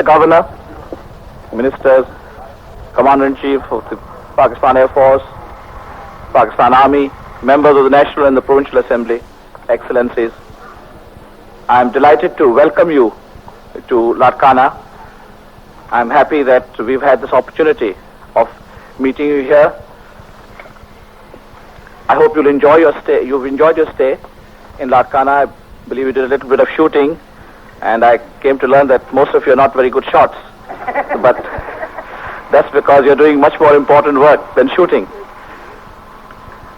Mr. Governor, Ministers, Commander-in-Chief of the Pakistan Air Force, Pakistan Army, members of the National and the Provincial Assembly, Excellencies, I am delighted to welcome you to Larkana. I am happy that we've had this opportunity of meeting you here. I hope you'll enjoy your stay. You've enjoyed your stay in Larkana. I believe you did a little bit of shooting, and I came to learn that most of you are not very good shots. But that's because you're doing much more important work than shooting.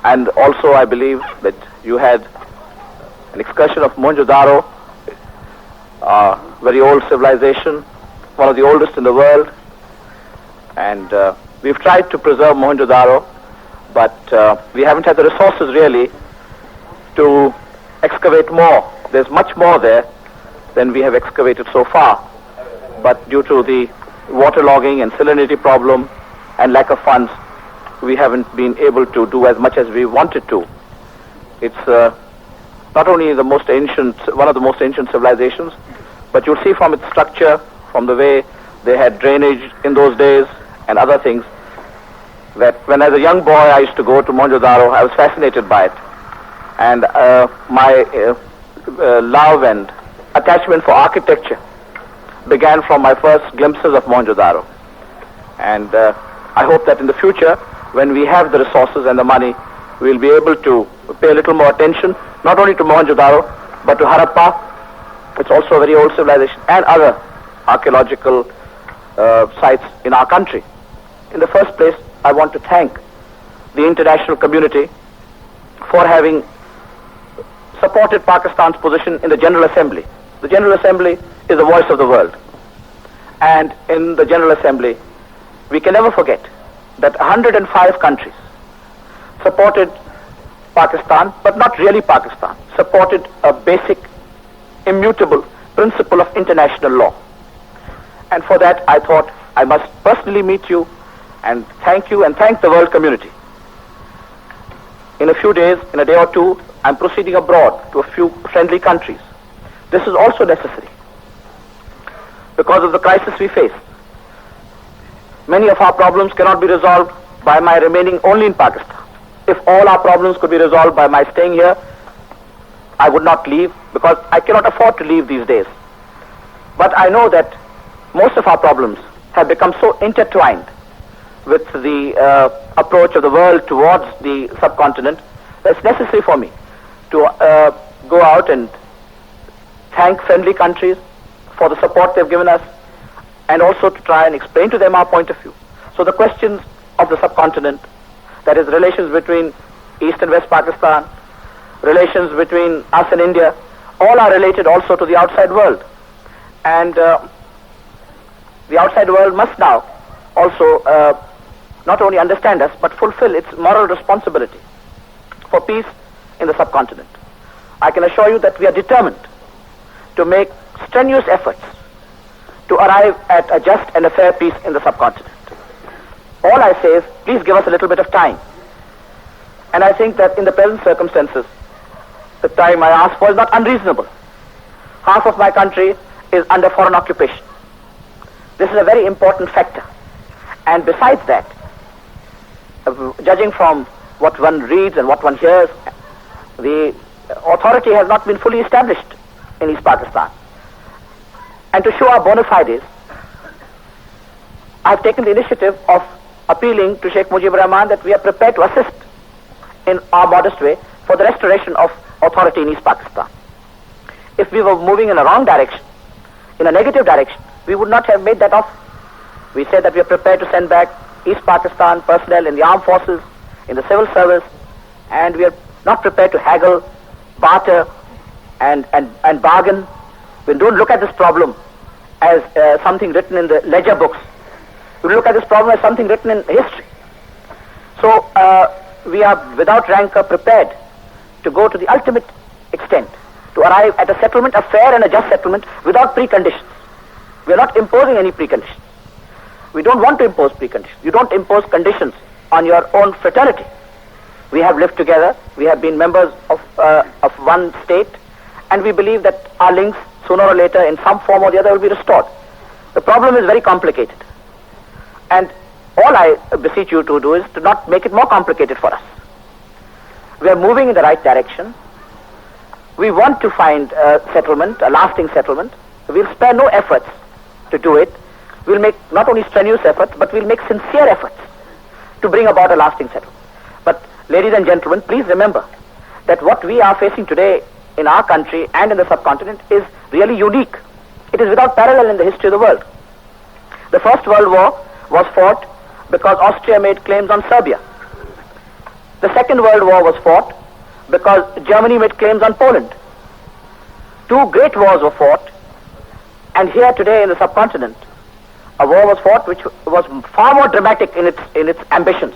And also I believe that you had an excursion of mohenjo daro, very old civilization, one of the oldest in the world. And we've tried to preserve mohenjo daro, but we haven't had the resources really to excavate more. There's much more there than we have excavated so far. But due to the waterlogging and salinity problem and lack of funds, we haven't been able to do as much as we wanted to. It's not only the most ancient, one of the most ancient civilizations, but you'll see from its structure, from the way they had drainage in those days and other things, that when as a young boy I used to go to mohenjo daro, I was fascinated by it. And my love and attachment for architecture began from my first glimpses of mohenjo daro. And I hope that in the future, when we have the resources and the money, we'll be able to pay a little more attention, not only to mohenjo daro, but to Harappa. It's also a very old civilization, and other archaeological sites in our country. In the first place, I want to thank the international community for having supported Pakistan's position in the General Assembly. The General Assembly is the voice of the world. And in the General Assembly, we can never forget that 105 countries supported Pakistan, but not really Pakistan, supported a basic, immutable principle of international law. And for that, I thought I must personally meet you and thank the world community. In a few days, in a day or two, I'm proceeding abroad to a few friendly countries. This is also necessary because of the crisis we face. Many of our problems cannot be resolved by my remaining only in Pakistan. If all our problems could be resolved by my staying here, I would not leave, because I cannot afford to leave these days. But I know that most of our problems have become so intertwined with the approach of the world towards the subcontinent that it's necessary for me to go out and thank friendly countries for the support they've given us, and also to try and explain to them our point of view. So the questions of the subcontinent, that is relations between East and West Pakistan, relations between us and India, all are related also to the outside world. And the outside world must now also not only understand us, but fulfill its moral responsibility for peace in the subcontinent. I can assure you that we are determined to make strenuous efforts to arrive at a just and a fair peace in the subcontinent. All I say is, please give us a little bit of time. And I think that in the present circumstances, the time I ask for is not unreasonable. Half of my country is under foreign occupation. This is a very important factor. And besides that, judging from what one reads and what one hears, the authority has not been fully established in East Pakistan. And to show our bona fides, I have taken the initiative of appealing to Sheikh Mujibur Rahman that we are prepared to assist in our modest way for the restoration of authority in East Pakistan. If we were moving in a wrong direction, in a negative direction, we would not have made that offer. We said that we are prepared to send back East Pakistan personnel in the armed forces, in the civil service, and we are not prepared to haggle, barter, and bargain. We don't look at this problem as something written in the ledger books. We look at this problem as something written in history. So we are without rancor prepared to go to the ultimate extent, to arrive at a settlement, a fair and a just settlement without preconditions. We are not imposing any preconditions. We don't want to impose preconditions. You don't impose conditions on your own fraternity. We have lived together. We have been members of one state, and we believe that our links sooner or later in some form or the other will be restored. The problem is very complicated. And all I beseech you to do is to not make it more complicated for us. We are moving in the right direction. We want to find a settlement, a lasting settlement. We'll spare no efforts to do it. We'll make not only strenuous efforts, but we'll make sincere efforts to bring about a lasting settlement. But ladies and gentlemen, please remember that what we are facing today in our country and in the subcontinent is really unique. It is without parallel in the history of the world. The First World War was fought because Austria made claims on Serbia. The Second World War was fought because Germany made claims on Poland. Two great wars were fought, and here today in the subcontinent, a war was fought which was far more dramatic in its ambitions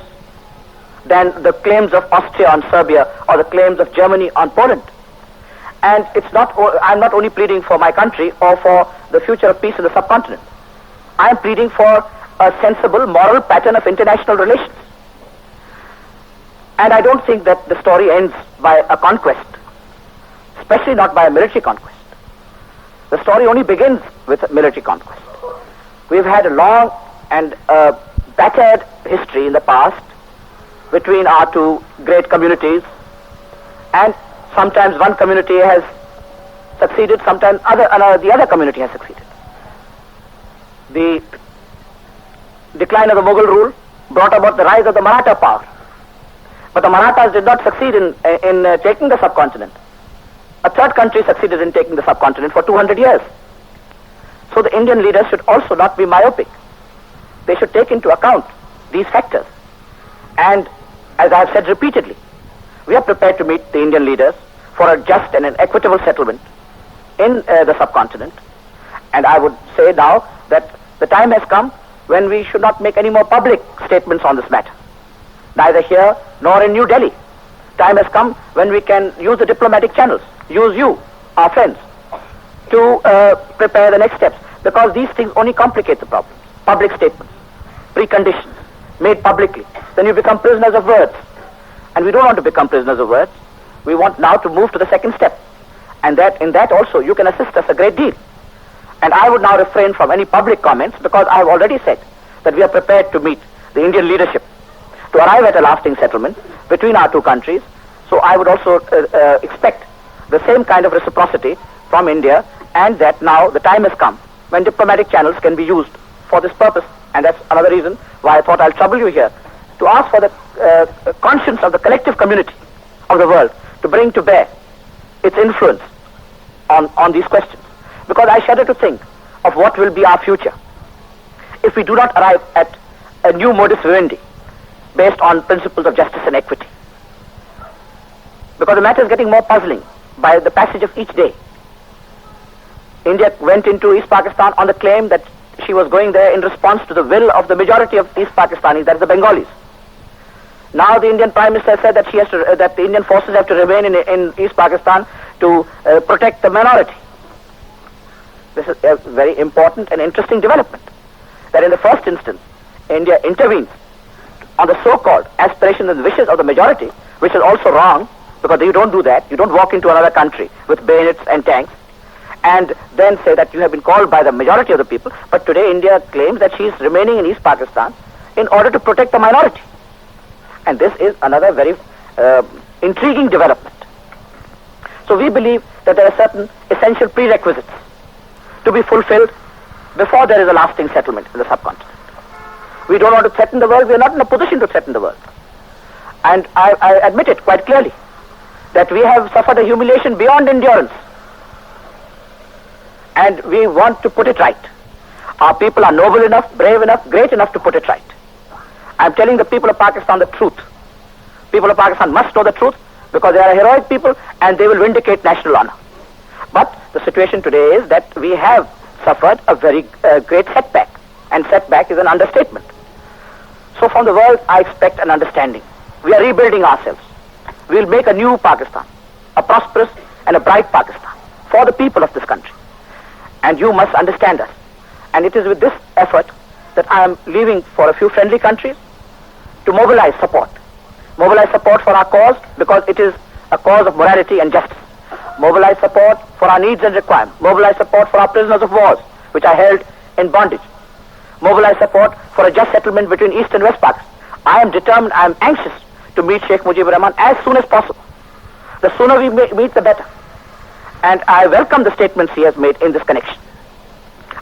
than the claims of Austria on Serbia or the claims of Germany on Poland. And I'm not only pleading for my country or for the future of peace in the subcontinent. I am pleading for a sensible moral pattern of international relations. And I don't think that the story ends by a conquest, especially not by a military conquest. The story only begins with a military conquest. We've had a long and battered history in the past between our two great communities, and sometimes one community has succeeded, sometimes the other community has succeeded. The decline of the Mughal rule brought about the rise of the Maratha power. But the Marathas did not succeed in taking the subcontinent. A third country succeeded in taking the subcontinent for 200 years. So the Indian leaders should also not be myopic. They should take into account these factors. And as I have said repeatedly, we are prepared to meet the Indian leaders for a just and an equitable settlement in the subcontinent. And I would say now that the time has come when we should not make any more public statements on this matter, neither here nor in New Delhi. Time has come when we can use the diplomatic channels, use you, our friends, to prepare the next steps, because these things only complicate the problem. Public statements, preconditions, made publicly, then you become prisoners of words. And we don't want to become prisoners of words. We want now to move to the second step. And that in that also you can assist us a great deal. And I would now refrain from any public comments, because I have already said that we are prepared to meet the Indian leadership to arrive at a lasting settlement between our two countries. So I would also expect the same kind of reciprocity from India, and that now the time has come when diplomatic channels can be used for this purpose. And that's another reason why I thought I'll trouble you here, to ask for the conscience of the collective community of the world to bring to bear its influence on these questions. Because I shudder to think of what will be our future if we do not arrive at a new modus vivendi based on principles of justice and equity. Because the matter is getting more puzzling by the passage of each day. India went into East Pakistan on the claim that she was going there in response to the will of the majority of East Pakistanis, that is the Bengalis. Now the Indian Prime Minister said that that the Indian forces have to remain in East Pakistan to protect the minority. This is a very important and interesting development, that in the first instance, India intervenes on the so-called aspirations and wishes of the majority, which is also wrong, because you don't do that. You don't walk into another country with bayonets and tanks and then say that you have been called by the majority of the people. But today India claims that she is remaining in East Pakistan in order to protect the minority. And this is another very intriguing development. So we believe that there are certain essential prerequisites to be fulfilled before there is a lasting settlement in the subcontinent. We don't want to threaten the world. We are not in a position to threaten the world. And I admit it quite clearly that we have suffered a humiliation beyond endurance. And we want to put it right. Our people are noble enough, brave enough, great enough to put it right. I'm telling the people of Pakistan the truth. People of Pakistan must know the truth, because they are a heroic people and they will vindicate national honor. But the situation today is that we have suffered a very great setback, and setback is an understatement. So from the world I expect an understanding. We are rebuilding ourselves. We will make a new Pakistan, a prosperous and a bright Pakistan for the people of this country. And you must understand us. And it is with this effort that I am leaving for a few friendly countries to mobilize support. Mobilize support for our cause, because it is a cause of morality and justice. Mobilize support for our needs and requirements. Mobilize support for our prisoners of wars, which are held in bondage. Mobilize support for a just settlement between East and West Pakistan. I am determined, I am anxious to meet Sheikh Mujibur Rahman as soon as possible. The sooner we meet, the better. And I welcome the statements he has made in this connection.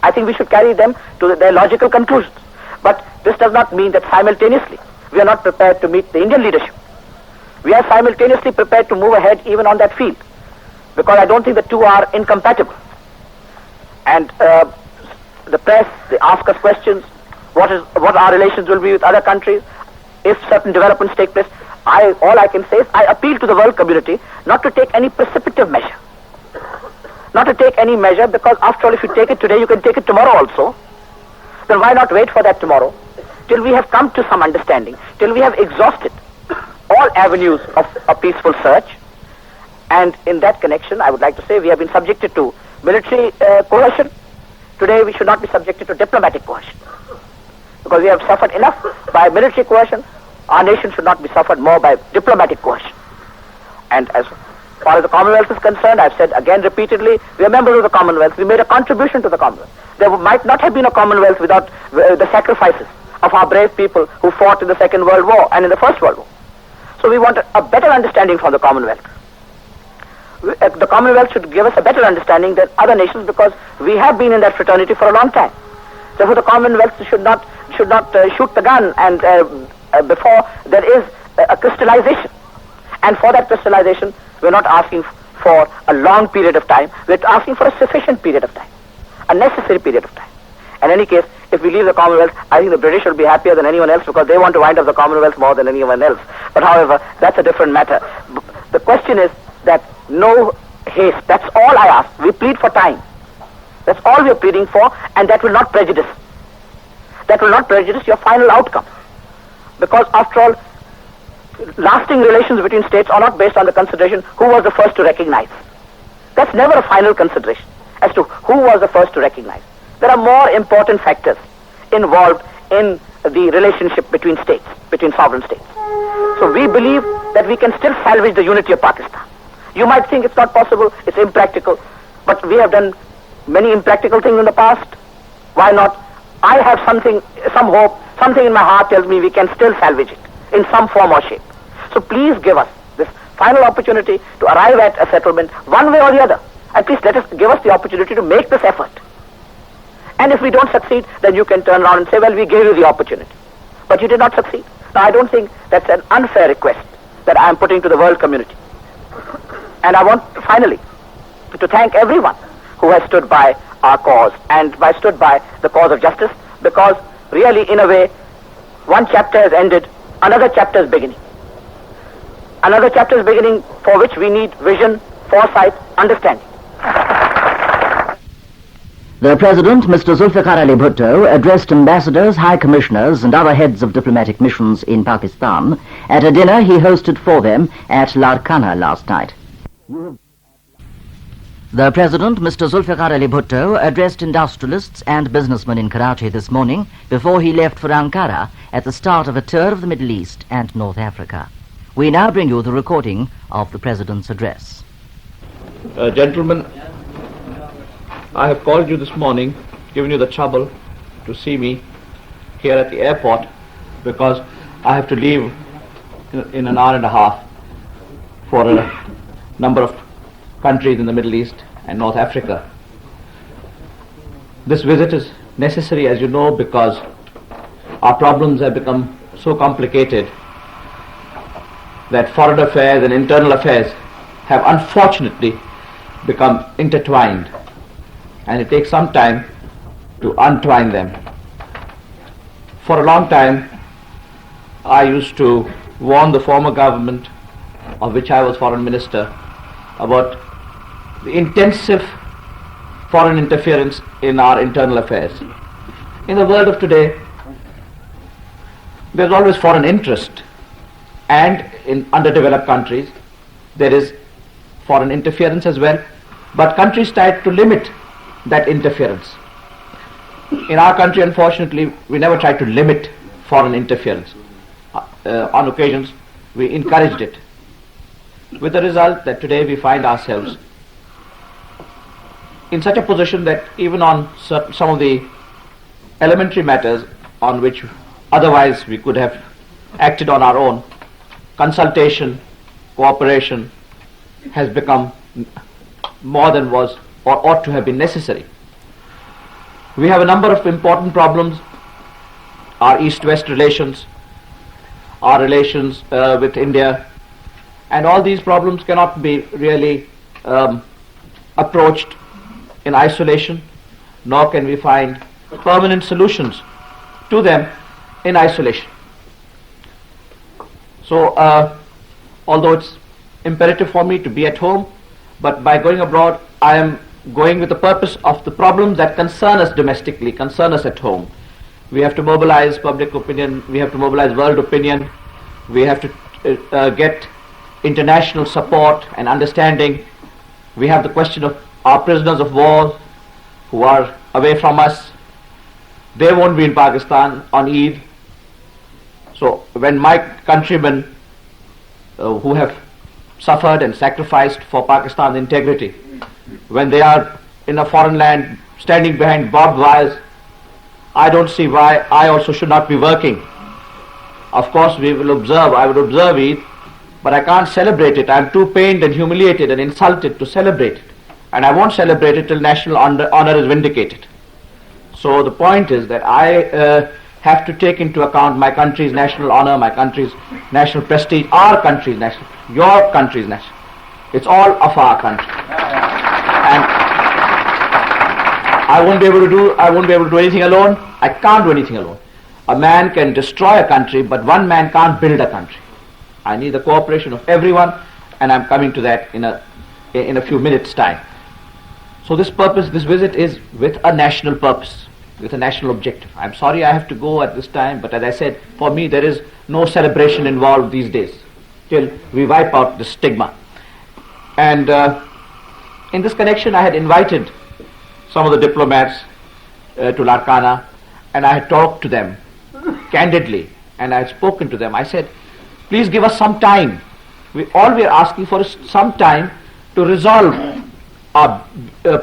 I think we should carry them to their logical conclusions. But this does not mean that simultaneously we are not prepared to meet the Indian leadership. We are simultaneously prepared to move ahead even on that field, because I don't think the two are incompatible. And the press, they ask us questions, what our relations will be with other countries, if certain developments take place. All I can say is I appeal to the world community not to take any precipitative measure. Not to take any measure, because after all, if you take it today, you can take it tomorrow also. Then why not wait for that tomorrow, till we have come to some understanding, till we have exhausted all avenues of a peaceful search. And in that connection, I would like to say we have been subjected to military coercion. Today we should not be subjected to diplomatic coercion, because we have suffered enough by military coercion. Our nation should not be suffered more by diplomatic coercion. And as far as the Commonwealth is concerned, I've said again repeatedly, we are members of the Commonwealth. We made a contribution to the Commonwealth. There might not have been a Commonwealth without the sacrifices of our brave people who fought in the Second World War and in the First World War. So we want a better understanding from the Commonwealth. The Commonwealth should give us a better understanding than other nations, because we have been in that fraternity for a long time. Therefore, the Commonwealth should not shoot the gun and before there is a crystallization. And for that crystallization, we're not asking for a long period of time. We're asking for a sufficient period of time, a necessary period of time. In any case, if we leave the Commonwealth, I think the British will be happier than anyone else, because they want to wind up the Commonwealth more than anyone else. But however, that's a different matter. The question is that no haste. That's all I ask. We plead for time. That's all we're pleading for, and that will not prejudice. That will not prejudice your final outcome. Because after all, lasting relations between states are not based on the consideration who was the first to recognize. That's never a final consideration as to who was the first to recognize. There are more important factors involved in the relationship between states, between sovereign states. So we believe that we can still salvage the unity of Pakistan. You might think it's not possible, it's impractical, but we have done many impractical things in the past. Why not? I have some hope, something in my heart tells me we can still salvage it in some form or shape. So please give us this final opportunity to arrive at a settlement one way or the other. At least give us the opportunity to make this effort. And if we don't succeed, then you can turn around and say, well, we gave you the opportunity, but you did not succeed. Now, I don't think that's an unfair request that I am putting to the world community. And I want finally to thank everyone who has stood by our cause and stood by the cause of justice, because really, in a way, one chapter has ended, another chapter is beginning. Another chapter is beginning for which we need vision, foresight, understanding. The President, Mr. Zulfikar Ali Bhutto, addressed ambassadors, high commissioners and other heads of diplomatic missions in Pakistan at a dinner he hosted for them at Larkana last night. The President, Mr. Zulfikar Ali Bhutto, addressed industrialists and businessmen in Karachi this morning before he left for Ankara at the start of a tour of the Middle East and North Africa. We now bring you the recording of the President's address. Gentlemen, I have called you this morning, given you the trouble to see me here at the airport, because I have to leave in an hour and a half for a number of countries in the Middle East and North Africa. This visit is necessary, as you know, because our problems have become so complicated that foreign affairs and internal affairs have unfortunately become intertwined, and it takes some time to untwine them. For a long time, I used to warn the former government, of which I was foreign minister, about the intensive foreign interference in our internal affairs. In the world of today, there's always foreign interest, and in underdeveloped countries there is foreign interference as well, but countries try to limit that interference. In our country, unfortunately, we never tried to limit foreign interference. On occasions, we encouraged it, with the result that today we find ourselves in such a position that even on some of the elementary matters on which otherwise we could have acted on our own, consultation, cooperation has become more than was or ought to have been necessary. We have a number of important problems: our East-West relations, our relations with India, and all these problems cannot be really approached in isolation, nor can we find permanent solutions to them in isolation. So, although it's imperative for me to be at home, but by going abroad, I am going with the purpose of the problems that concern us domestically, concern us at home. We have to mobilize public opinion, we have to mobilize world opinion, we have to get international support and understanding. We have the question of our prisoners of war who are away from us. They won't be in Pakistan on Eid. So when my countrymen who have suffered and sacrificed for Pakistan's integrity, when they are in a foreign land standing behind barbed wires, I don't see why I also should not be working. Of course I would observe Eid, but I can't celebrate it. I'm too pained and humiliated and insulted to celebrate it. And I won't celebrate it till national honor is vindicated. So the point is that I have to take into account my country's national honor, my country's national prestige, our country's national, your country's national. It's all of our country. And I won't be able to do anything alone. I can't do anything alone. A man can destroy a country, but one man can't build a country. I need the cooperation of everyone, and I'm coming to that in a few minutes' time. So this visit is with a national purpose, with a national objective. I'm sorry I have to go at this time, but as I said, for me there is no celebration involved these days till we wipe out the stigma. And in this connection I had invited some of the diplomats to Larkana, and I had talked to them candidly, and I had spoken to them. I said, please give us some time. All we are asking for is some time to resolve our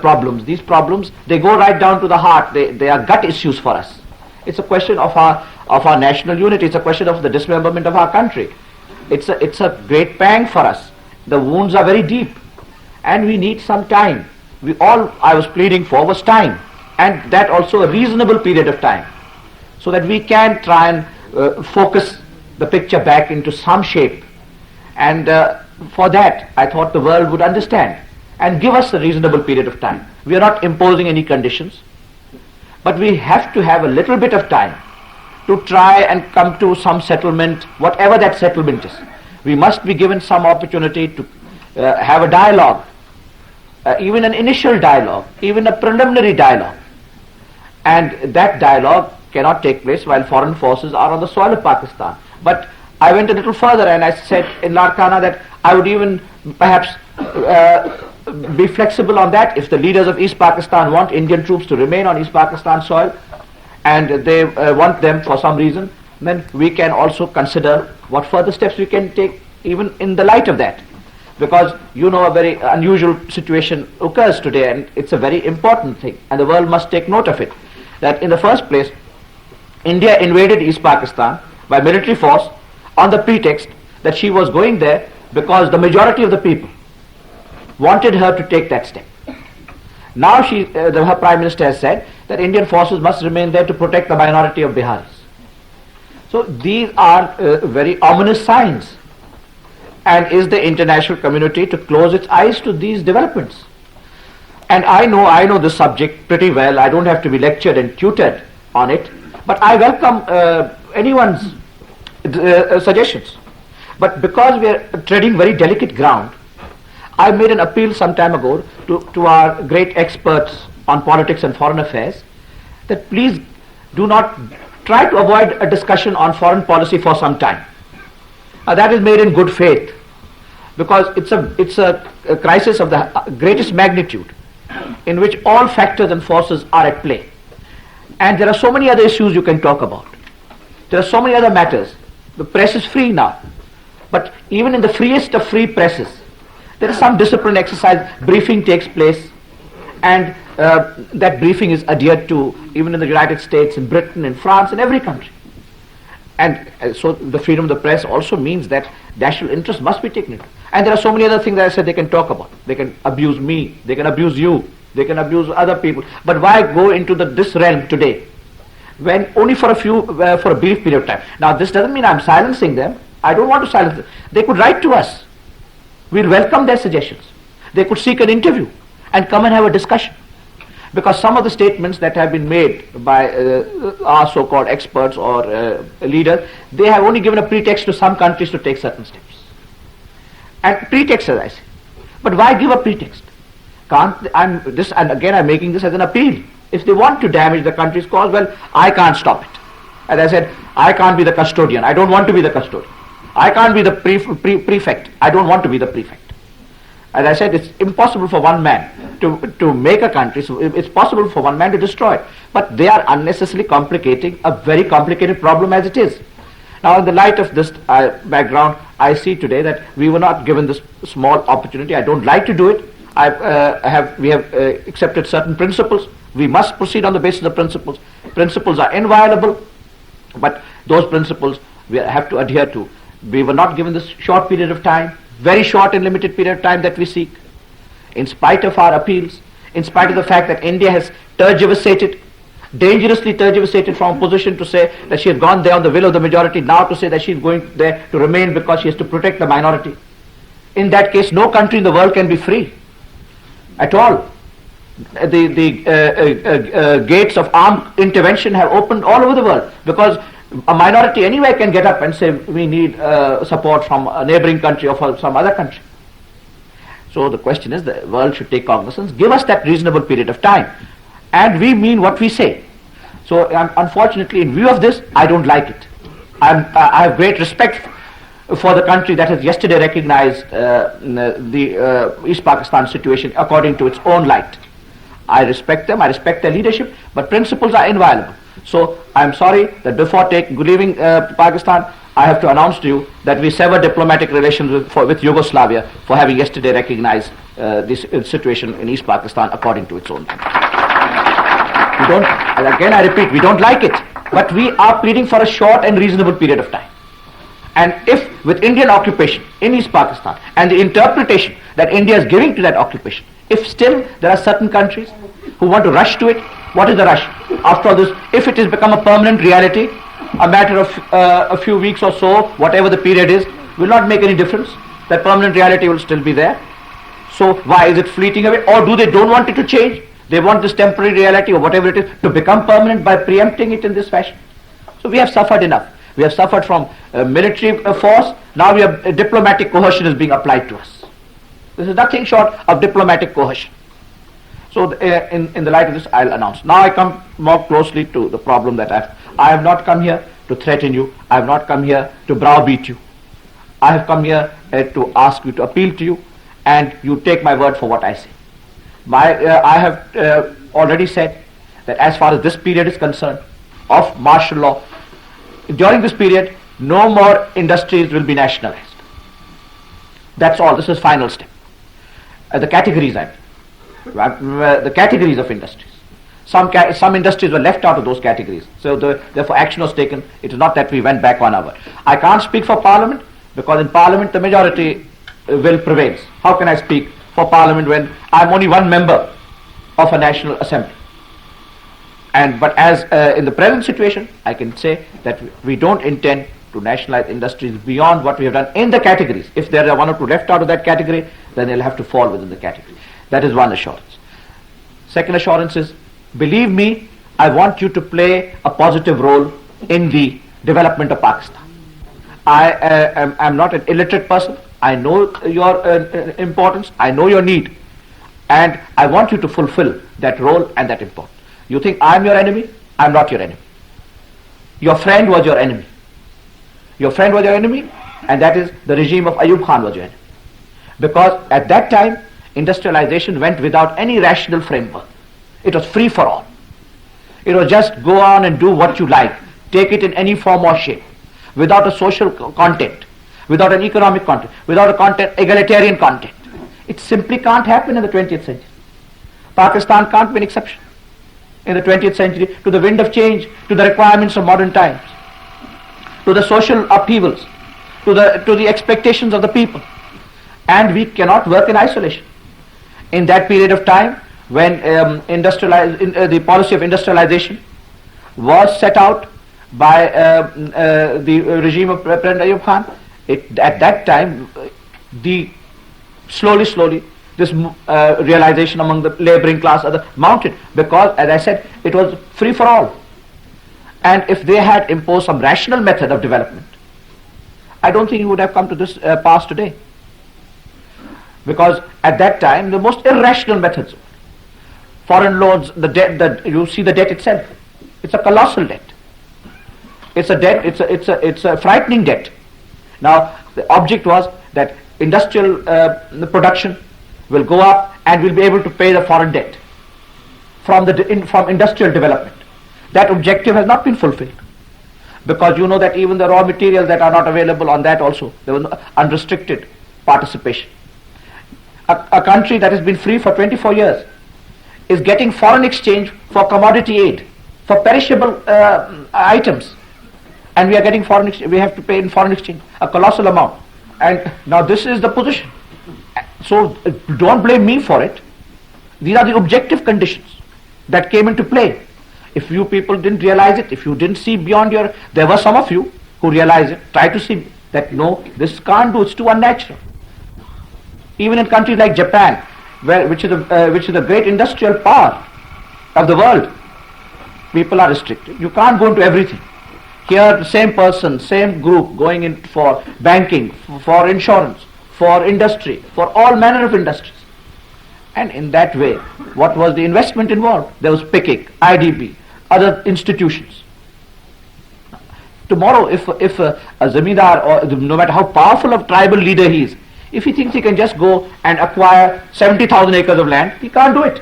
problems. These problems, they go right down to the heart. They are gut issues for us. It's a question of our national unity. It's a question of the dismemberment of our country. It's a great pang for us. The wounds are very deep, and we need some time. All I was pleading for was time, and that also a reasonable period of time, so that we can try and focus the picture back into some shape. And for that, I thought the world would understand and give us a reasonable period of time. We are not imposing any conditions, but we have to have a little bit of time to try and come to some settlement, whatever that settlement is. We must be given some opportunity to have a dialogue, even an initial dialogue, even a preliminary dialogue. And that dialogue cannot take place while foreign forces are on the soil of Pakistan. But I went a little further, and I said in Larkana that I would even perhaps be flexible on that. If the leaders of East Pakistan want Indian troops to remain on East Pakistan soil, and they want them for some reason, then we can also consider what further steps we can take even in the light of that. Because a very unusual situation occurs today, and it's a very important thing, and the world must take note of it. That in the first place, India invaded East Pakistan by military force on the pretext that she was going there because the majority of the people wanted her to take that step. Now her Prime Minister has said that Indian forces must remain there to protect the minority of Biharis. So these are very ominous signs. And is the international community to close its eyes to these developments? And I know this subject pretty well. I don't have to be lectured and tutored on it, but I welcome anyone's suggestions. But because we are treading very delicate ground, I made an appeal some time ago to our great experts on politics and foreign affairs that please do not try to avoid a discussion on foreign policy for some time. That is made in good faith, because it's a crisis of the greatest magnitude in which all factors and forces are at play. And there are so many other issues you can talk about. There are so many other matters. The press is free now. But even in the freest of free presses, there is some discipline exercise, briefing takes place, and that briefing is adhered to even in the United States, in Britain, in France, in every country. And so the freedom of the press also means that national interest must be taken into. And there are so many other things that I said they can talk about. They can abuse me, they can abuse you, they can abuse other people. But why go into this realm today, when only for a brief period of time? Now this doesn't mean I'm silencing them. I don't want to silence them. They could write to us. We'll welcome their suggestions. They could seek an interview and come and have a discussion. Because some of the statements that have been made by our so-called experts or leaders, they have only given a pretext to some countries to take certain steps. And pretext, as I say. But why give a pretext? I'm making this as an appeal. If they want to damage the country's cause, well, I can't stop it. As I said, I can't be the custodian. I don't want to be the custodian. I can't be the prefect. I don't want to be the prefect. As I said, it's impossible for one man to make a country, so it's possible for one man to destroy it. But they are unnecessarily complicating a very complicated problem as it is. Now, in the light of this background, I see today that we were not given this small opportunity. I don't like to do it. We have accepted certain principles. We must proceed on the basis of principles. Principles are inviolable, but those principles we have to adhere to. We were not given this short period of time, very short and limited period of time that we seek. In spite of our appeals, in spite of the fact that India has tergiversated, dangerously tergiversated from a position to say that she has gone there on the will of the majority, now to say that she is going there to remain because she has to protect the minority. In that case, no country in the world can be free at all. The gates of armed intervention have opened all over the world, because a minority anywhere can get up and say we need support from a neighboring country or from some other country. So the question is, the world should take cognizance, give us that reasonable period of time, and we mean what we say. So unfortunately, in view of this, I don't like it. I have great respect for the country that has yesterday recognized the East Pakistan situation according to its own light. I respect them, I respect their leadership, but principles are inviolable. So I'm sorry that before leaving Pakistan, I have to announce to you that we sever diplomatic relations with Yugoslavia for having yesterday recognized this situation in East Pakistan according to its own light. Again I repeat, we don't like it, but we are pleading for a short and reasonable period of time. And if with Indian occupation in East Pakistan and the interpretation that India is giving to that occupation, if still there are certain countries who want to rush to it, what is the rush? After all this, if it has become a permanent reality, a matter of a few weeks or so, whatever the period is, will not make any difference. That permanent reality will still be there. So why is it fleeting away? Or do they don't want it to change? They want this temporary reality or whatever it is to become permanent by preempting it in this fashion. So we have suffered enough. We have suffered from military force. Now we have diplomatic coercion is being applied to us. This is nothing short of diplomatic coercion. So in the light of this, I'll announce. Now I come more closely to the problem that I have not come here to threaten you. I have not come here to browbeat you. I have come here to ask you, to appeal to you, and you take my word for what I say. I have already said that as far as this period is concerned of martial law, during this period, no more industries will be nationalized. That's all. This is final step. The categories the categories of industries. Some industries were left out of those categories. So therefore action was taken. It is not that we went back 1 hour. I can't speak for Parliament, because in Parliament the majority will prevails. How can I speak for Parliament when I am only one member of a National Assembly? But as in the present situation, I can say that we don't intend to nationalize industries beyond what we have done in the categories. If there are 1 or 2 left out of that category, then they'll have to fall within the category. That is one assurance. Second assurance is, believe me, I want you to play a positive role in the development of Pakistan. I am not an illiterate person. I know your importance. I know your need. And I want you to fulfill that role and that importance. You think I am your enemy? I am not your enemy. Your friend was your enemy. Your friend was your enemy, and that is the regime of Ayub Khan was your enemy. Because at that time, industrialization went without any rational framework. It was free for all. It was just go on and do what you like, take it in any form or shape, without a social content, without an economic content, without a egalitarian content. It simply can't happen in the 20th century. Pakistan can't be an exception in the 20th century to the wind of change, to the requirements of modern times, to the social upheavals, to the expectations of the people. And we cannot work in isolation. In that period of time, when the policy of industrialization was set out by the regime of President Ayub Khan, at that time, slowly, this realization among the laboring class mounted, because, as I said, it was free for all. And if they had imposed some rational method of development, I don't think it would have come to this pass today. Because at that time, the most irrational methods, foreign loans, the debt, you see the debt itself. It's a colossal debt. It's a debt. It's a frightening debt. Now, the object was that industrial production will go up and we'll be able to pay the foreign debt from industrial development. That objective has not been fulfilled, because you know that even the raw materials that are not available on that also, there was no unrestricted participation. A country that has been free for 24 years is getting foreign exchange for commodity aid, for perishable items, and we are getting we have to pay in foreign exchange a colossal amount. And now this is the position. So don't blame me for it. These are the objective conditions that came into play. If you people didn't realize it, if you didn't see beyond there were some of you who realized it, try to see that no, this can't do, it's too unnatural. Even in countries like Japan, which is a great industrial power of the world, people are restricted. You can't go into everything. Here, the same person, same group going in for banking, for insurance, for industry, for all manner of industries. And in that way, what was the investment involved? There was PICIC, IDB, other institutions. Tomorrow, if a zamindar, or no matter how powerful a tribal leader he is, if he thinks he can just go and acquire 70,000 acres of land, he can't do it.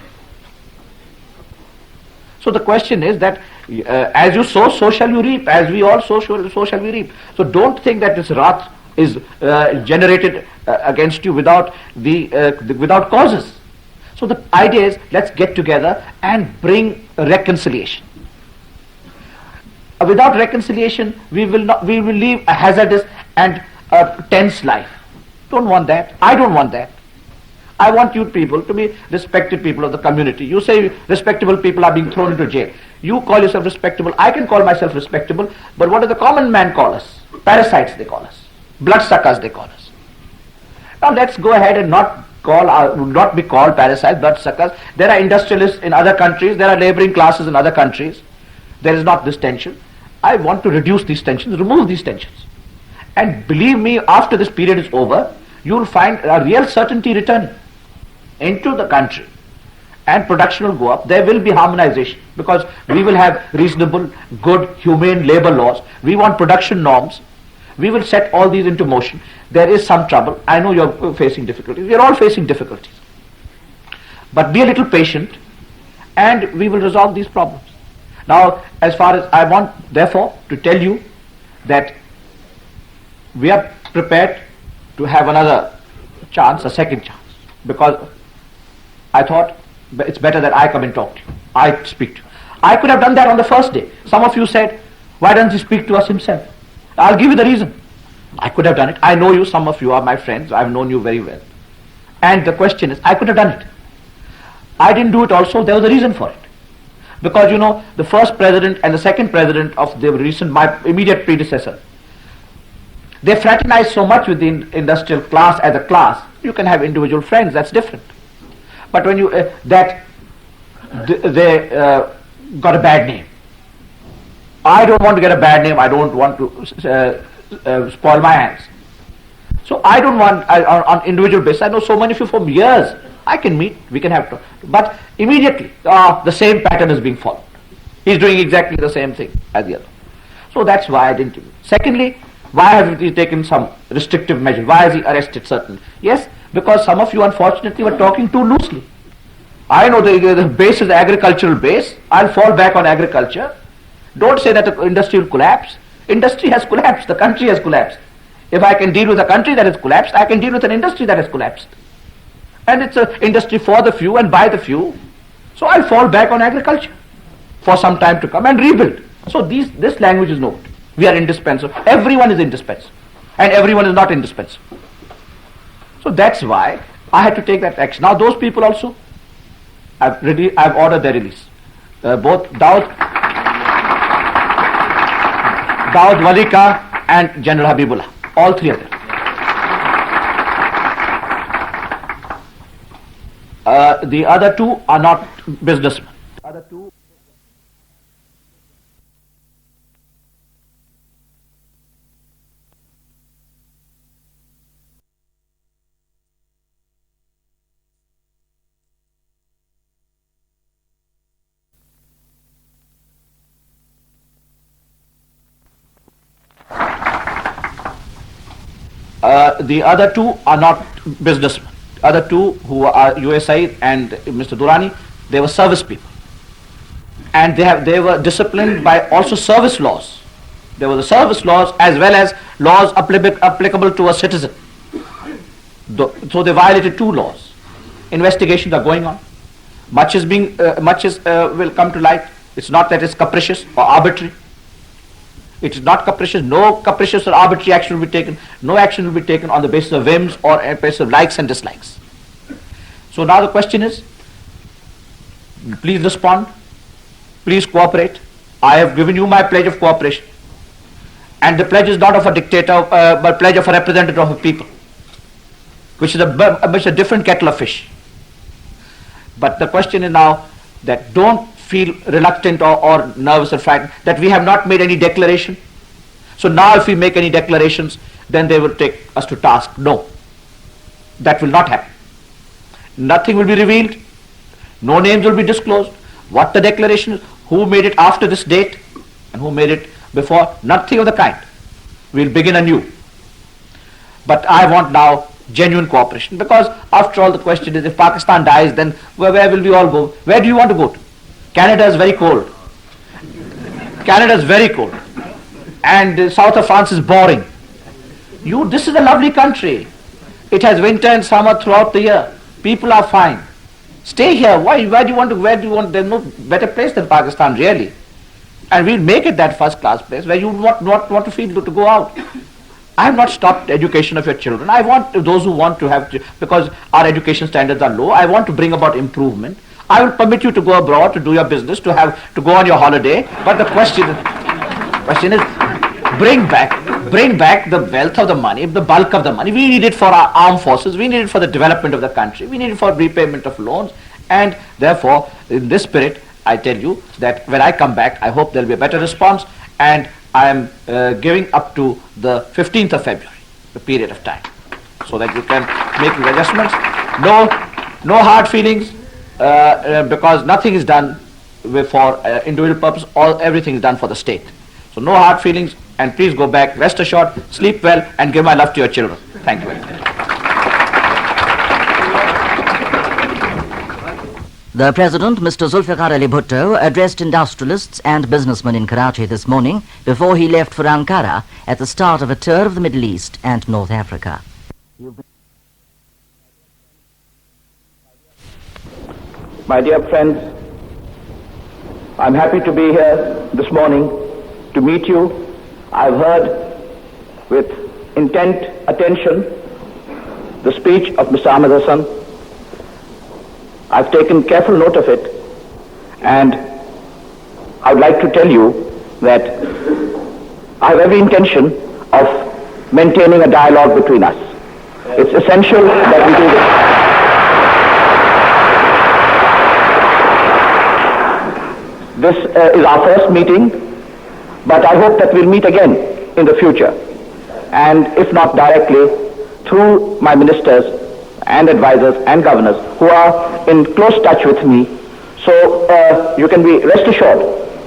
So the question is that as you sow, so shall you reap. As we all sow, so shall we reap. So don't think that this wrath is generated against you without without causes. So the idea is, let's get together and bring reconciliation. Without reconciliation, we will live a hazardous and a tense life. Don't want that. I don't want that. I want you people to be respected people of the community. You say respectable people are being thrown into jail. You call yourself respectable. I can call myself respectable. But what does the common man call us? Parasites, they call us. Bloodsuckers, they call us. Now let's go ahead and not be called parasites, bloodsuckers. There are industrialists in other countries. There are laboring classes in other countries. There is not this tension. I want to reduce these tensions, remove these tensions. And believe me, after this period is over, you will find a real certainty returning into the country, and production will go up. There will be harmonization, because we will have reasonable, good, humane labor laws. We want production norms. We will set all these into motion. There is some trouble. I know you're facing difficulties. We are all facing difficulties. But be a little patient, and we will resolve these problems. Now, as far as I want, therefore, to tell you that we are prepared to have another chance, a second chance, because I thought it's better that I come and talk to you. I speak to you. I could have done that on the first day. Some of you said, why doesn't he speak to us himself? I'll give you the reason. I could have done it. I know you, some of you are my friends. I've known you very well. And the question is, I could have done it. I didn't do it also. There was a reason for it. Because, you know, the first president and the second president of the my immediate predecessor, they fraternized so much with the industrial class as a class. You can have individual friends, that's different. But when you, they got a bad name. I don't want to get a bad name. I don't want to spoil my hands. So I don't want, on individual basis, I know so many of you for years. I can meet, we can have to. But immediately, the same pattern is being followed. He's doing exactly the same thing as the other. So that's why I didn't do it. Secondly, why have you taken some restrictive measures? Why has he arrested certain? Yes, because some of you unfortunately were talking too loosely. I know the base is the agricultural base. I'll fall back on agriculture. Don't say that the industry will collapse. Industry has collapsed. The country has collapsed. If I can deal with a country that has collapsed, I can deal with an industry that has collapsed. And it's an industry for the few and by the few. So I'll fall back on agriculture for some time to come and rebuild. So this language is known. We are indispensable. Everyone is indispensable. And everyone is not indispensable. So that's why I had to take that action. Now those people also, I've ordered their release. Both Daud Walika and General Habibullah. All three of them. The other two are not businessmen. The other two are not businessmen. Other two, who are USAID and Mr. Durrani, they were service people. And they were disciplined by also service laws. There were the service laws as well as laws applicable to a citizen. So they violated two laws. Investigations are going on. Much will come to light. It's not that it's capricious or arbitrary. It is not capricious. No capricious or arbitrary action will be taken. No action will be taken on the basis of whims or on the basis of likes and dislikes. So now the question is, please respond. Please cooperate. I have given you my pledge of cooperation. And the pledge is not of a dictator, but pledge of a representative of a people, which is a different kettle of fish. But the question is now that don't feel reluctant or nervous or frightened that we have not made any declaration. So now if we make any declarations, then they will take us to task. No, that will not happen. Nothing will be revealed. No names will be disclosed. What the declaration is, who made it after this date and who made it before, nothing of the kind. We'll begin anew. But I want now genuine cooperation, because after all the question is, if Pakistan dies, then where will we all go? Where do you want to go to? Canada is very cold. Canada is very cold. And south of France is boring. This is a lovely country. It has winter and summer throughout the year. People are fine. Stay here. Where do you want? There's no better place than Pakistan, really. And we'll make it that first class place where you not want to feel to go out. I have not stopped education of your children. I want those who want to have, because our education standards are low, I want to bring about improvement. I will permit you to go abroad, to do your business, to go on your holiday. But the question is, bring back the wealth of the money, the bulk of the money. We need it for our armed forces. We need it for the development of the country. We need it for repayment of loans. And therefore, in this spirit, I tell you that when I come back, I hope there will be a better response. And I am giving up to the 15th of February, the period of time, so that you can make your adjustments. No hard feelings. Because nothing is done for individual purpose, everything is done for the state. So no hard feelings, and please go back, rest assured, sleep well, and give my love to your children. Thank you very much. The President, Mr. Zulfikar Ali Bhutto, addressed industrialists and businessmen in Karachi this morning before he left for Ankara at the start of a tour of the Middle East and North Africa. My dear friends, I'm happy to be here this morning to meet you. I've heard with intent attention the speech of Mr. Ahmed Hassan. I've taken careful note of it, and I would like to tell you that I have every intention of maintaining a dialogue between us. It's essential that we do this. This is our first meeting, but I hope that we'll meet again in the future, and if not directly, through my ministers and advisors and governors who are in close touch with me. So you can be rest assured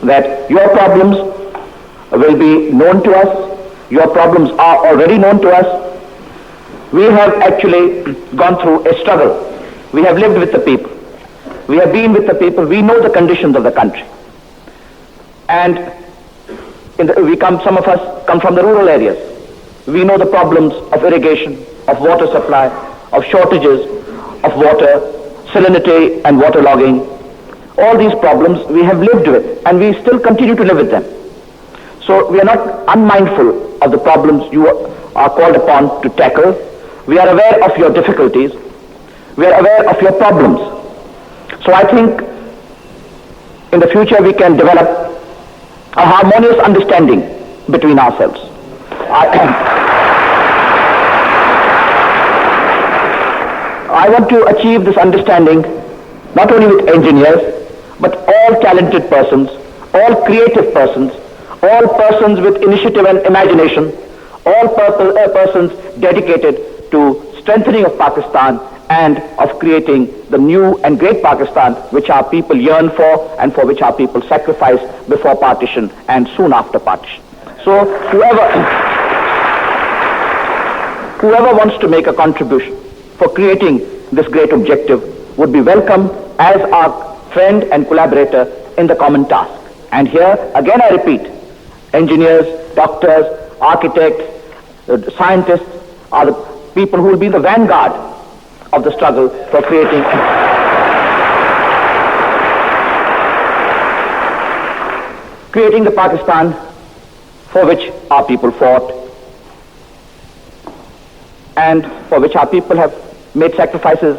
that your problems will be known to us. Your problems are already known to us. We have actually gone through a struggle. We have lived with the people. We have been with the people. We know the conditions of the country. And some of us come from the rural areas. We know the problems of irrigation, of water supply, of shortages of water, salinity and waterlogging. All these problems we have lived with, and we still continue to live with them. So we are not unmindful of the problems you are called upon to tackle. We are aware of your difficulties. We are aware of your problems. So I think in the future we can develop a harmonious understanding between ourselves. I want to achieve this understanding not only with engineers, but all talented persons, all creative persons, all persons with initiative and imagination, all persons dedicated to strengthening of Pakistan and of creating the new and great Pakistan which our people yearn for and for which our people sacrificed before partition and soon after partition. So whoever wants to make a contribution for creating this great objective would be welcome as our friend and collaborator in the common task. And here, again I repeat, engineers, doctors, architects, scientists are the people who will be the vanguard of the struggle for creating the Pakistan for which our people fought and for which our people have made sacrifices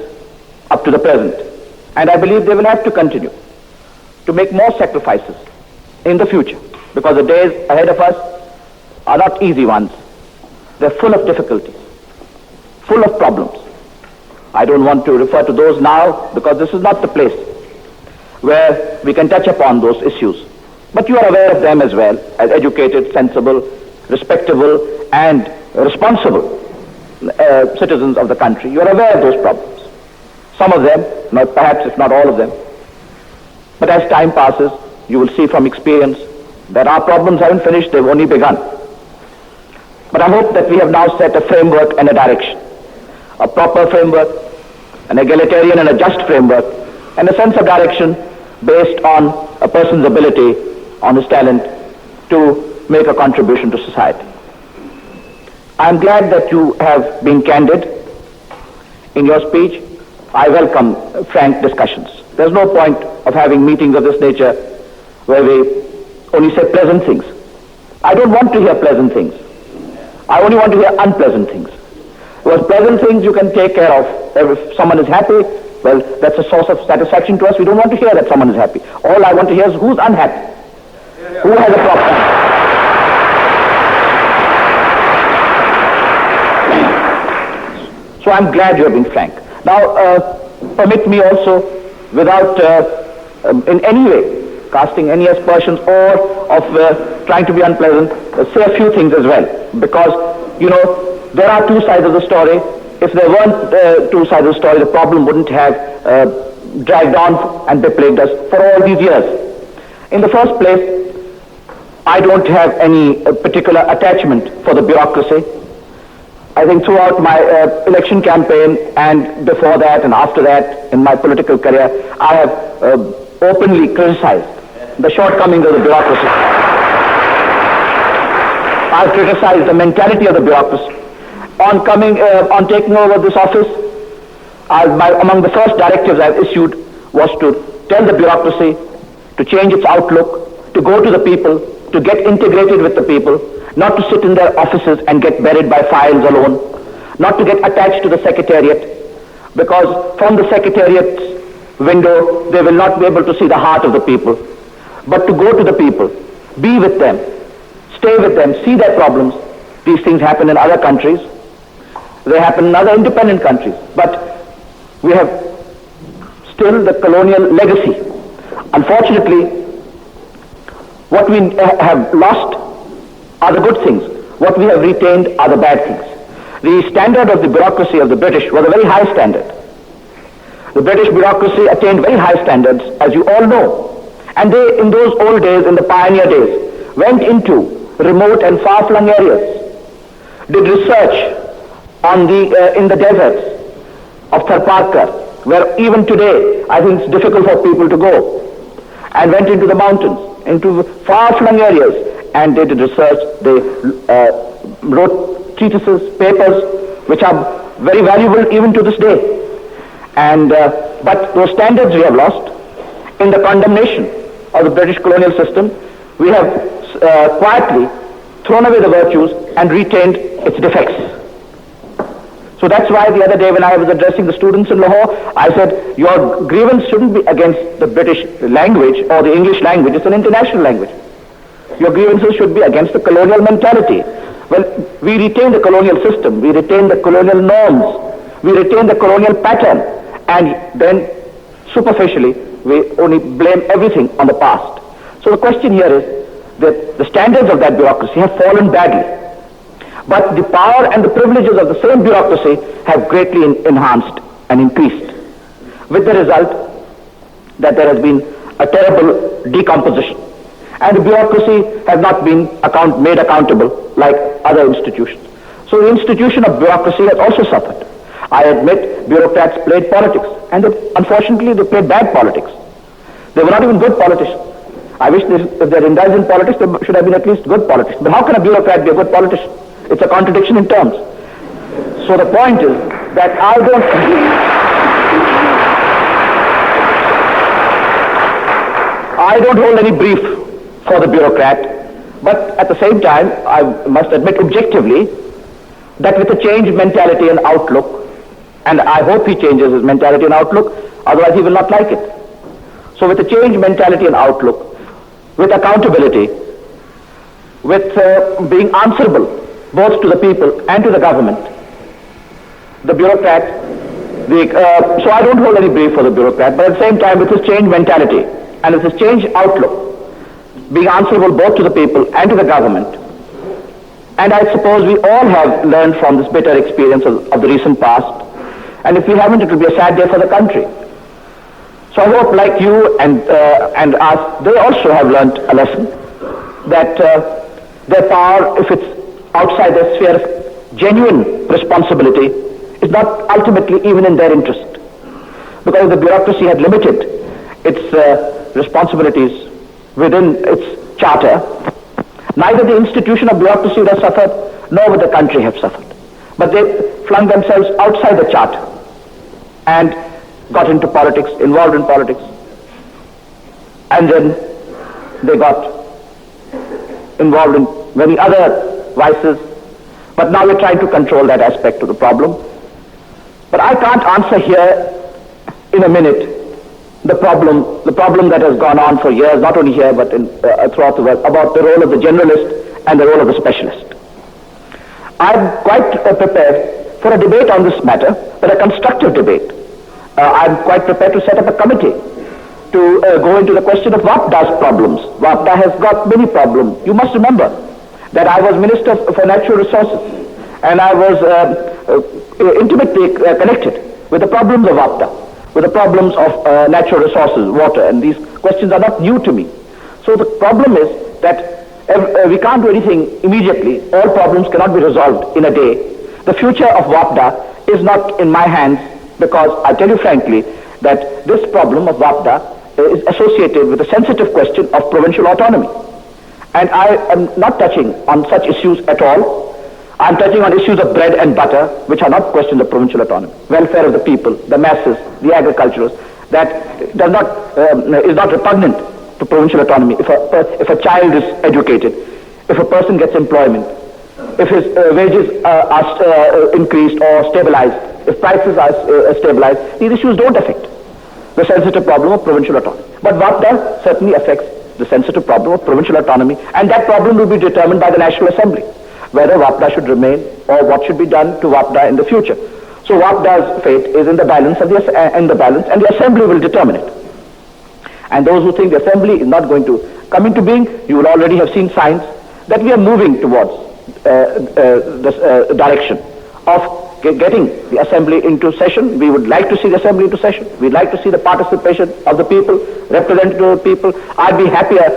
up to the present. And I believe they will have to continue to make more sacrifices in the future, because the days ahead of us are not easy ones. They're full of difficulties, full of problems. I don't want to refer to those now because this is not the place where we can touch upon those issues. But you are aware of them as well, as educated, sensible, respectable, and responsible citizens of the country. You are aware of those problems. Some of them, perhaps if not all of them. But as time passes, you will see from experience that our problems haven't finished, they've only begun. But I hope that we have now set a framework and a direction, a proper framework, an egalitarian and a just framework, and a sense of direction based on a person's ability, on his talent, to make a contribution to society. I am glad that you have been candid in your speech. I welcome frank discussions. There's no point of having meetings of this nature where we only say pleasant things. I don't want to hear pleasant things. I only want to hear unpleasant things. Because pleasant things you can take care of. If someone is happy, well, that's a source of satisfaction to us. We don't want to hear that someone is happy. All I want to hear is who's unhappy. Who has a problem. So I'm glad you have been frank. Now, permit me also, without in any way casting any aspersions or of trying to be unpleasant, say a few things as well. Because, you know, there are two sides of the story. If there weren't two sides of the story, the problem wouldn't have dragged on and beplagued us for all these years. In the first place, I don't have any particular attachment for the bureaucracy. I think throughout my election campaign and before that and after that in my political career, I have openly criticized the shortcomings of the bureaucracy. I have criticized the mentality of the bureaucracy. On taking over this office, among the first directives I have issued was to tell the bureaucracy to change its outlook, to go to the people, to get integrated with the people, not to sit in their offices and get buried by files alone, not to get attached to the secretariat, because from the secretariat's window they will not be able to see the heart of the people, but to go to the people, be with them, stay with them, see their problems. These things happen in other countries. They happen in other independent countries. But we have still the colonial legacy. Unfortunately, what we have lost are the good things. What we have retained are the bad things. The standard of the bureaucracy of the British was a very high standard. The British bureaucracy attained very high standards, as you all know. And they, in those old days, in the pioneer days, went into remote and far-flung areas, did research on in the deserts of Tharparkar, where even today I think it's difficult for people to go, and went into the mountains, into far-flung areas, and they did research. They wrote treatises, papers, which are very valuable even to this day. And but those standards we have lost. in the condemnation of the British colonial system, we have quietly thrown away the virtues and retained its defects. So that's why the other day when I was addressing the students in Lahore, I said, your grievance shouldn't be against the British language or the English language, it's an international language. Your grievances should be against the colonial mentality. Well, we retain the colonial system, we retain the colonial norms, we retain the colonial pattern, and then superficially we only blame everything on the past. So the question here is that the standards of that bureaucracy have fallen badly, but the power and the privileges of the same bureaucracy have greatly enhanced and increased, with the result that there has been a terrible decomposition, and the bureaucracy has not been made accountable like other institutions. So the institution of bureaucracy has also suffered. I admit bureaucrats played politics, and unfortunately they played bad politics. They were not even good politicians. I wish if they're indulged in politics, they should have been at least good politicians. But how can a bureaucrat be a good politician? It's a contradiction in terms. So the point is that I don't hold any brief for the bureaucrat, but at the same time, I must admit objectively that with a changed mentality and outlook, and I hope he changes his mentality and outlook, otherwise he will not like it. So with a changed mentality and outlook, with accountability, with being answerable both to the people and to the government, the bureaucrat, so I don't hold any brief for the bureaucrat, but at the same time with his changed mentality and with his changed outlook, being answerable both to the people and to the government. And I suppose we all have learned from this bitter experience of the recent past, and if we haven't, it will be a sad day for the country. So I hope, like you and us, they also have learnt a lesson, that their power, if it's outside their sphere of genuine responsibility, is not ultimately even in their interest. Because the bureaucracy had limited its responsibilities within its charter, neither the institution of bureaucracy would have suffered, nor would the country have suffered. But they flung themselves outside the charter and got into politics, involved in politics, and then they got involved in many other vices, but now we're trying to control that aspect of the problem. But I can't answer here in a minute the problem that has gone on for years, not only here but throughout the world, about the role of the generalist and the role of the specialist. I'm quite prepared for a debate on this matter, but a constructive debate. I'm quite prepared to set up a committee to go into the question of WAPDA's problems. WAPDA has got many problems. You must remember that I was Minister for Natural Resources, and I was intimately connected with the problems of WAPDA, with the problems of natural resources, water, and these questions are not new to me. So the problem is that we can't do anything immediately. All problems cannot be resolved in a day. The future of WAPDA is not in my hands, because I tell you frankly that this problem of WAPDA is associated with the sensitive question of provincial autonomy. And I am not touching on such issues at all. I am touching on issues of bread and butter, which are not questions of provincial autonomy. Welfare of the people, the masses, the agriculturalists, that is not repugnant to provincial autonomy. If a child is educated, if a person gets employment, if his wages are increased or stabilized, if prices are stabilized, these issues don't affect the sensitive problem of provincial autonomy. But WAPDA certainly affects the sensitive problem of provincial autonomy, and that problem will be determined by the National Assembly, whether WAPDA should remain or what should be done to WAPDA in the future. So WAPDA's fate is in the balance, and the Assembly will determine it. And those who think the Assembly is not going to come into being, you will already have seen signs that we are moving towards this direction of getting the Assembly into session. We would like to see the Assembly into session. We'd like to see the participation of the people, representative of the people. I'd be happier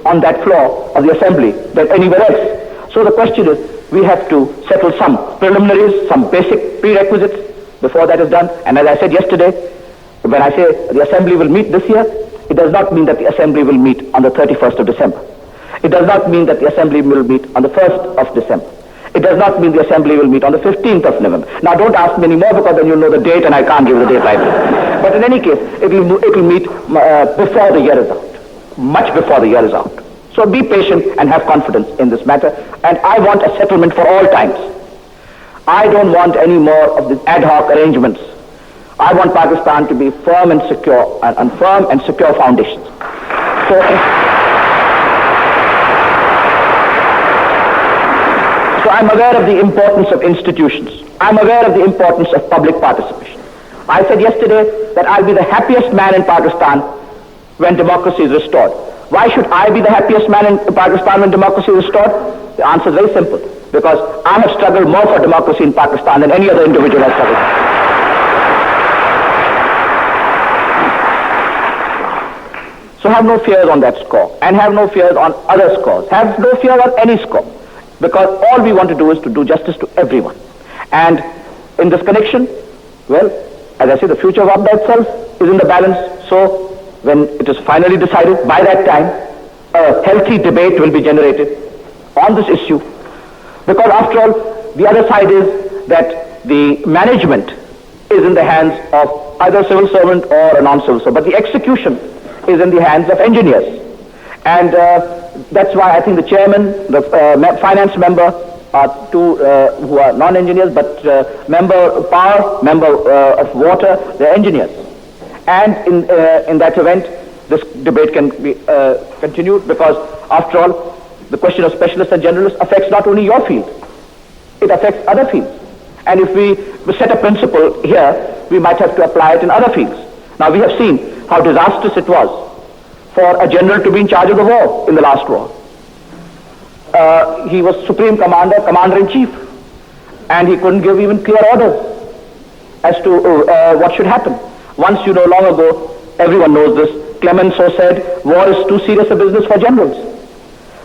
on that floor of the Assembly than anywhere else. So the question is, we have to settle some preliminaries, some basic prerequisites before that is done. And as I said yesterday, when I say the Assembly will meet this year, it does not mean that the Assembly will meet on the 31st of December. It does not mean that the Assembly will meet on the 1st of December. It does not mean the Assembly will meet on the 15th of November. Now don't ask me anymore, because then you'll know the date and I can't give the date right now. But in any case, it will meet before the year is out, much before the year is out. So be patient and have confidence in this matter. And I want a settlement for all times. I don't want any more of these ad hoc arrangements. I want Pakistan to be firm and secure, and firm and secure foundations. So I'm aware of the importance of institutions. I'm aware of the importance of public participation. I said yesterday that I'll be the happiest man in Pakistan when democracy is restored. Why should I be the happiest man in Pakistan when democracy is restored? The answer is very simple. Because I have struggled more for democracy in Pakistan than any other individual has struggled. So have no fears on that score, and have no fears on other scores. Have no fear on any score, because all we want to do is to do justice to everyone. And in this connection, well, as I say, the future of Abda itself is in the balance. So when it is finally decided, by that time, a healthy debate will be generated on this issue. Because after all, the other side is that the management is in the hands of either a civil servant or a non-civil servant, but the execution is in the hands of engineers. And that's why I think the chairman, the finance member are two who are non-engineers, but member of power, member of water, they're engineers. And in that event, this debate can be continued, because after all, the question of specialists and generalists affects not only your field, it affects other fields. And if we set a principle here, we might have to apply it in other fields. Now we have seen how disastrous it was for a general to be in charge of the war in the last war. He was supreme commander, commander-in-chief, and he couldn't give even clear orders as to what should happen. Once, long ago, everyone knows this, Clemenceau said, war is too serious a business for generals.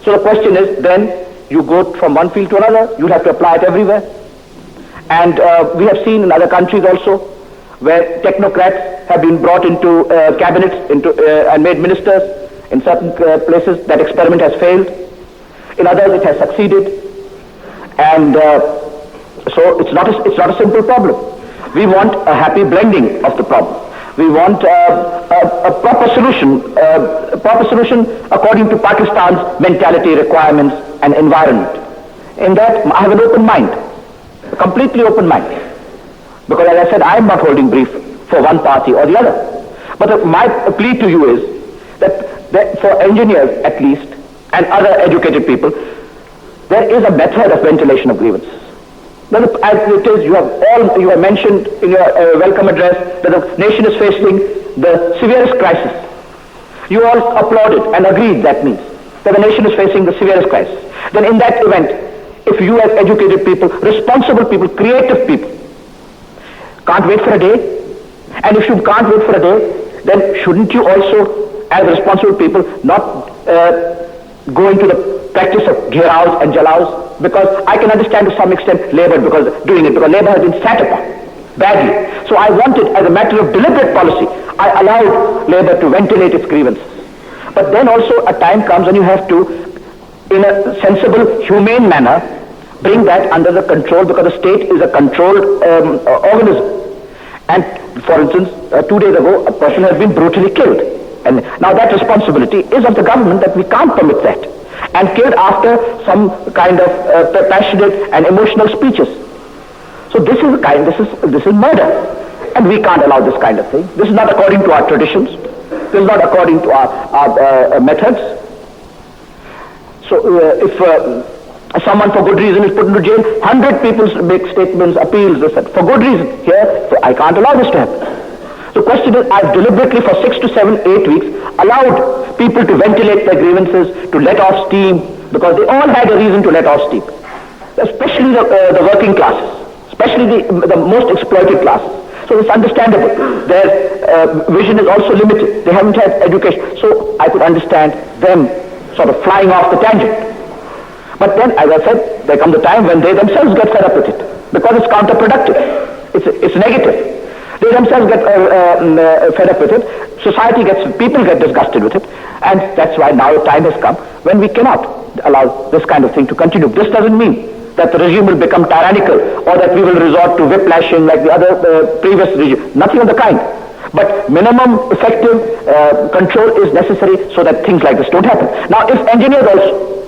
So the question is, then, you go from one field to another, you'll have to apply it everywhere. And we have seen in other countries also, where technocrats have been brought into cabinets and made ministers. In certain places, that experiment has failed. In others, it has succeeded. And so it's not a simple problem. We want a happy blending of the problem. We want a proper solution according to Pakistan's mentality, requirements, and environment. In that, I have an open mind, a completely open mind. Because as I said, I am not holding brief for one party or the other. But my plea to you is that for engineers at least, and other educated people, there is a method of ventilation of grievances. As it is, you have mentioned in your welcome address that the nation is facing the severest crisis. You all applauded and agreed, that means, that the nation is facing the severest crisis. Then in that event, if you as educated people, responsible people, creative people, can't wait for a day, and if you can't wait for a day, then shouldn't you also, as responsible people, not go into the practice of gheraos and jalaos? Because I can understand to some extent labor because labor has been sat upon badly. So I wanted, as a matter of deliberate policy, I allowed labor to ventilate its grievances. But then also a time comes when you have to, in a sensible, humane manner, bring that under the control, because the state is a controlled organism. And for instance, 2 days ago, a person has been brutally killed. And now that responsibility is of the government, that we can't permit that. And killed after some kind of passionate and emotional speeches. So this is murder. And we can't allow this kind of thing. This is not according to our traditions. This is not according to our methods. So if someone for good reason is put into jail, 100 people make statements, appeals, for good reason. Here, so I can't allow this to happen. The question is, I've deliberately for 6 to 7, 8 weeks allowed people to ventilate their grievances, to let off steam, because they all had a reason to let off steam. Especially the working classes, especially the most exploited classes. So it's understandable. Their vision is also limited. They haven't had education. So I could understand them sort of flying off the tangent. But then, as I said, there comes a time when they themselves get fed up with it, because it's counterproductive. It's negative. They themselves get fed up with it. People get disgusted with it, and that's why now a time has come when we cannot allow this kind of thing to continue. This doesn't mean that the regime will become tyrannical or that we will resort to whip lashing like the other previous regime. Nothing of the kind. But minimum effective control is necessary so that things like this don't happen. Now, if engineers also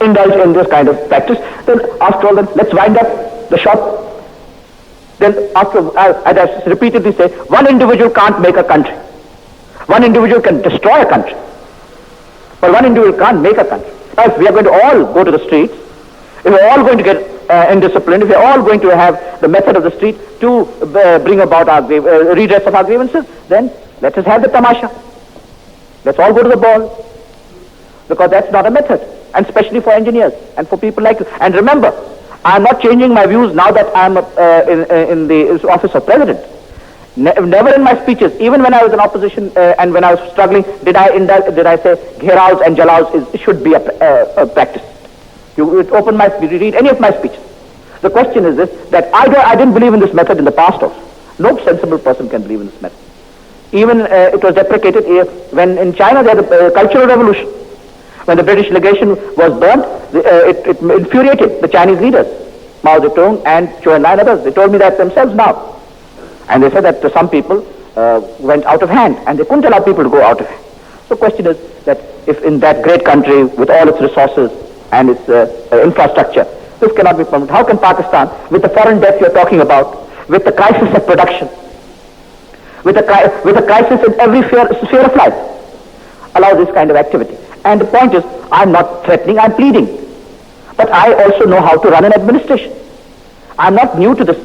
indulge in this kind of practice, then after all, then let's wind up the shop. Then after, as I repeatedly say, one individual can't make a country. One individual can destroy a country. But one individual can't make a country. Now, if we are going to all go to the streets, if we're all going to get indisciplined, if we're all going to have the method of the street to bring about our redress of our grievances, then let us have the tamasha. Let's all go to the ball. Because that's not a method. And especially for engineers and for people like you. And remember, I'm not changing my views now that I'm in the office of president. Never in my speeches, even when I was in opposition and when I was struggling, did I say gheraos and jalaos should be a practice. You open you read any of my speeches. The question is this, that I didn't believe in this method in the past also. No sensible person can believe in this method. Even it was deprecated when in China they had a cultural revolution. When the British legation was burnt, it infuriated the Chinese leaders, Mao Zedong and Zhou Enlai and others. They told me that themselves now. And they said that some people went out of hand, and they couldn't allow people to go out of hand. So the question is that if in that great country, with all its resources and its infrastructure, this cannot be permitted, how can Pakistan, with the foreign debt you're talking about, with the crisis of production, with a crisis in every sphere of life, allow this kind of activity? And the point is, I'm not threatening, I'm pleading. But I also know how to run an administration. I'm not new to this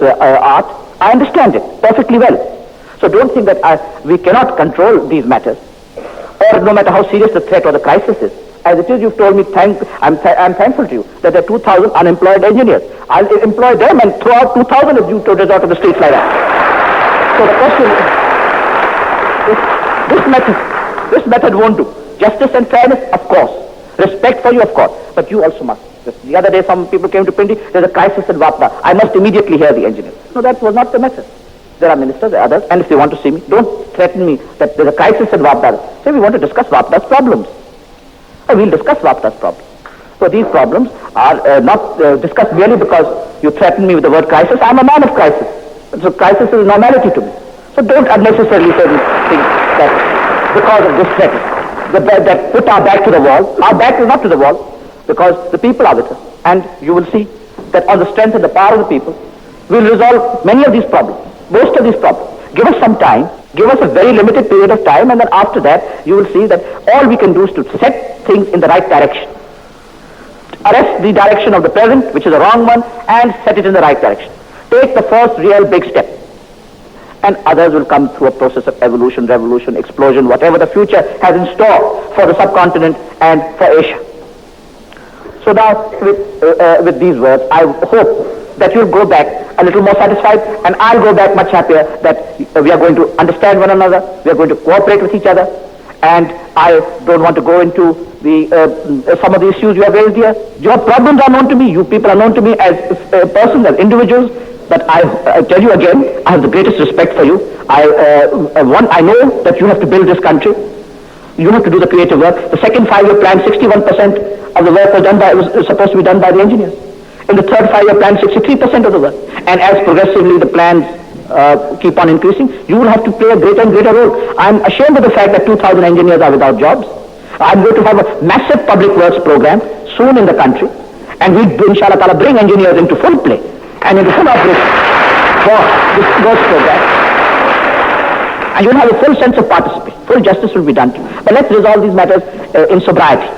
art. I understand it perfectly well. So don't think that we cannot control these matters, or no matter how serious the threat or the crisis is. As it is, you've told me, I'm thankful to you that there are 2,000 unemployed engineers. I'll employ them and throw out 2,000 if you resort to the streets like that. So the question is, this method won't do. Justice and fairness, of course. Respect for you, of course. But you also must. The other day some people came to Pindi, there's a crisis in Wapda. I must immediately hear the engineers. No, that was not the method. There are ministers, there are others, and if they want to see me, don't threaten me that there's a crisis in Wapda. Say we want to discuss Wapda's problems. We'll discuss Wapda's problems. So these problems are not discussed merely because you threaten me with the word crisis. I'm a man of crisis. So crisis is normality to me. So don't unnecessarily say things that because of this threat, that put our back to the wall. Our back is not to the wall because the people are with us. And you will see that on the strength and the power of the people, we'll resolve many of these problems, most of these problems. Give us some time, give us a very limited period of time, and then after that, you will see that all we can do is to set things in the right direction. Arrest the direction of the present, which is a wrong one, and set it in the right direction. Take the first real big step. And others will come through a process of evolution, revolution, explosion, whatever the future has in store for the subcontinent and for Asia. So now, with these words, I hope that you'll go back a little more satisfied, and I'll go back much happier that we are going to understand one another, we are going to cooperate with each other, and I don't want to go into some of the issues you have raised here. Your problems are known to me, you people are known to me as persons, as individuals. But I tell you again, I have the greatest respect for you. I know that you have to build this country. You have to do the creative work. The second 5-year plan, 61% of the work was supposed to be done by the engineers. In the third 5-year plan, 63% of the work. And as progressively the plans keep on increasing, you will have to play a greater and greater role. I'm ashamed of the fact that 2,000 engineers are without jobs. I'm going to have a massive public works program soon in the country. And we, inshallah ta'ala, bring engineers into full play and into full operation for this works program. And you'll have a full sense of participation. Full justice will be done to you. But let's resolve these matters in sobriety.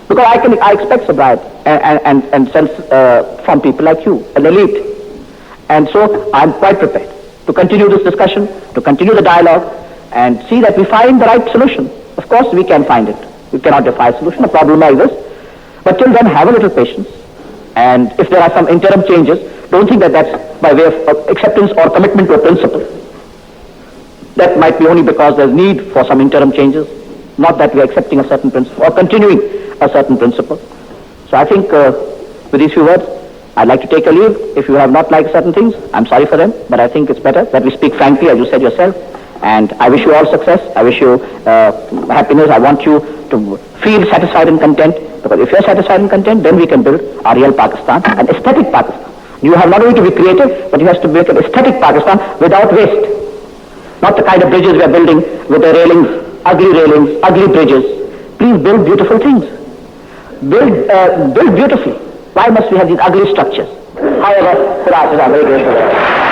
Because I expect sobriety and sense from people like you, an elite. And so I'm quite prepared to continue this discussion, to continue the dialogue, and see that we find the right solution. Of course we can find it. We cannot defy a solution, a problem like this. But till then, have a little patience. And if there are some interim changes, don't think that that's by way of acceptance or commitment to a principle. That might be only because there's need for some interim changes, not that we are accepting a certain principle or continuing a certain principle. So I think with these few words, I'd like to take a leave. If you have not liked certain things, I'm sorry for them, but I think it's better that we speak frankly, as you said yourself. And I wish you all success. I wish you happiness. I want you to feel satisfied and content, because if you're satisfied and content, then we can build a real Pakistan, an aesthetic Pakistan. You have not only to be creative, but you have to make an aesthetic Pakistan without waste. not the kind of bridges we are building with the railings, ugly bridges. Please build beautiful things. Build beautifully. Why must we have these ugly structures? However, Kuratis are very grateful.